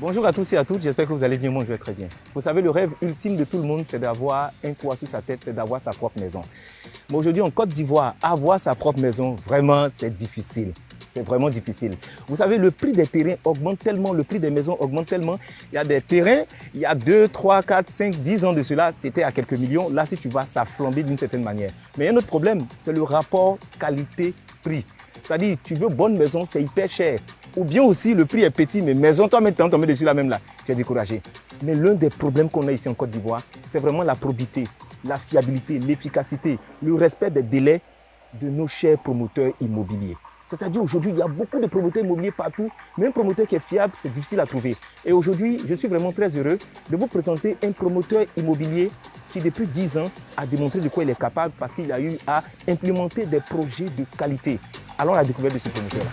Bonjour à tous et à toutes, j'espère que vous allez bien, moi je vais très bien. Vous savez, le rêve ultime de tout le monde, c'est d'avoir un toit sur sa tête, c'est d'avoir sa propre maison. Mais aujourd'hui, en Côte d'Ivoire, avoir sa propre maison, vraiment, c'est difficile. C'est vraiment difficile. Vous savez, le prix des terrains augmente tellement, le prix des maisons augmente tellement. Il y a des terrains, il y a 2, 3, 4, 5, 10 ans de cela, c'était à quelques millions. Là, si tu vas, ça flambé d'une certaine manière. Mais il y a un autre problème, c'est le rapport qualité-prix. C'est-à-dire, tu veux bonne maison, c'est hyper cher. Ou bien aussi, le prix est petit, mais maison, toi, maintenant, tombé dessus là même là, tu es découragé. Mais l'un des problèmes qu'on a ici en Côte d'Ivoire, c'est vraiment la probité, la fiabilité, l'efficacité, le respect des délais de nos chers promoteurs immobiliers. C'est-à-dire aujourd'hui, il y a beaucoup de promoteurs immobiliers partout, mais un promoteur qui est fiable, c'est difficile à trouver. Et aujourd'hui, je suis vraiment très heureux de vous présenter un promoteur immobilier qui, depuis 10 ans, a démontré de quoi il est capable parce qu'il a eu à implémenter des projets de qualité. Allons à la découverte de ce promoteur-là.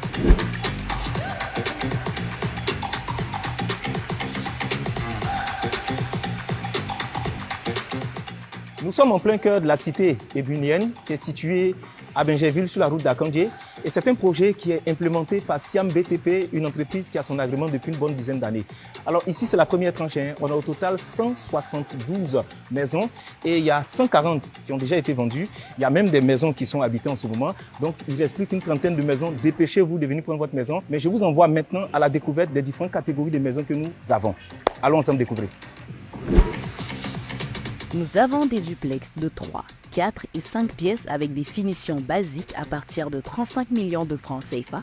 Nous sommes en plein cœur de la cité ébunienne qui est située à Bingerville sur la route d'Akandje. Et c'est un projet qui est implémenté par Siam BTP, une entreprise qui a son agrément depuis une bonne dizaine d'années. Alors ici, c'est la première tranche. On a au total 172 maisons et il y a 140 qui ont déjà été vendues. Il y a même des maisons qui sont habitées en ce moment. Donc il reste plus qu'une trentaine de maisons. Dépêchez-vous de venir prendre votre maison. Mais je vous envoie maintenant à la découverte des différentes catégories de maisons que nous avons. Allons ensemble découvrir. Nous avons des duplex de 3, 4 et 5 pièces avec des finitions basiques à partir de 35 millions de francs CFA.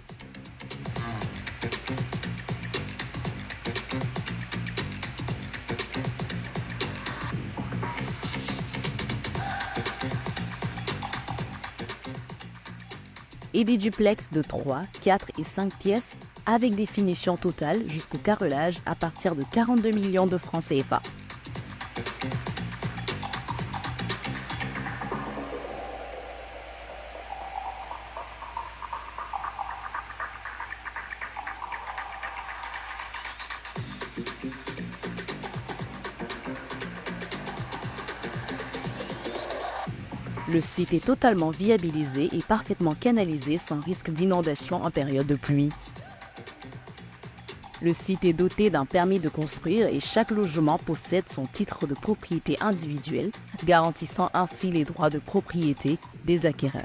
Et des duplex de 3, 4 et 5 pièces avec des finitions totales jusqu'au carrelage à partir de 42 millions de francs CFA. Le site est totalement viabilisé et parfaitement canalisé sans risque d'inondation en période de pluie. Le site est doté d'un permis de construire et chaque logement possède son titre de propriété individuelle, garantissant ainsi les droits de propriété des acquéreurs.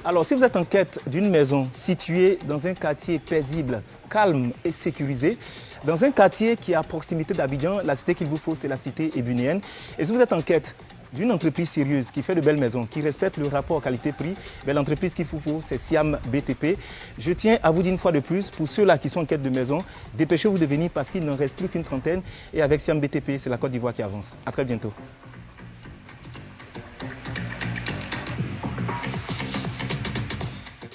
Alors, si vous êtes en quête d'une maison située dans un quartier paisible, calme et sécurisé, dans un quartier qui est à proximité d'Abidjan, la cité qu'il vous faut, c'est la cité ébunienne. Et si vous êtes en quête d'une entreprise sérieuse qui fait de belles maisons, qui respecte le rapport qualité-prix, l'entreprise qu'il vous faut, c'est Siam BTP. Je tiens à vous dire une fois de plus, pour ceux-là qui sont en quête de maison, dépêchez-vous de venir parce qu'il n'en reste plus qu'une trentaine. Et avec Siam BTP, c'est la Côte d'Ivoire qui avance. À très bientôt.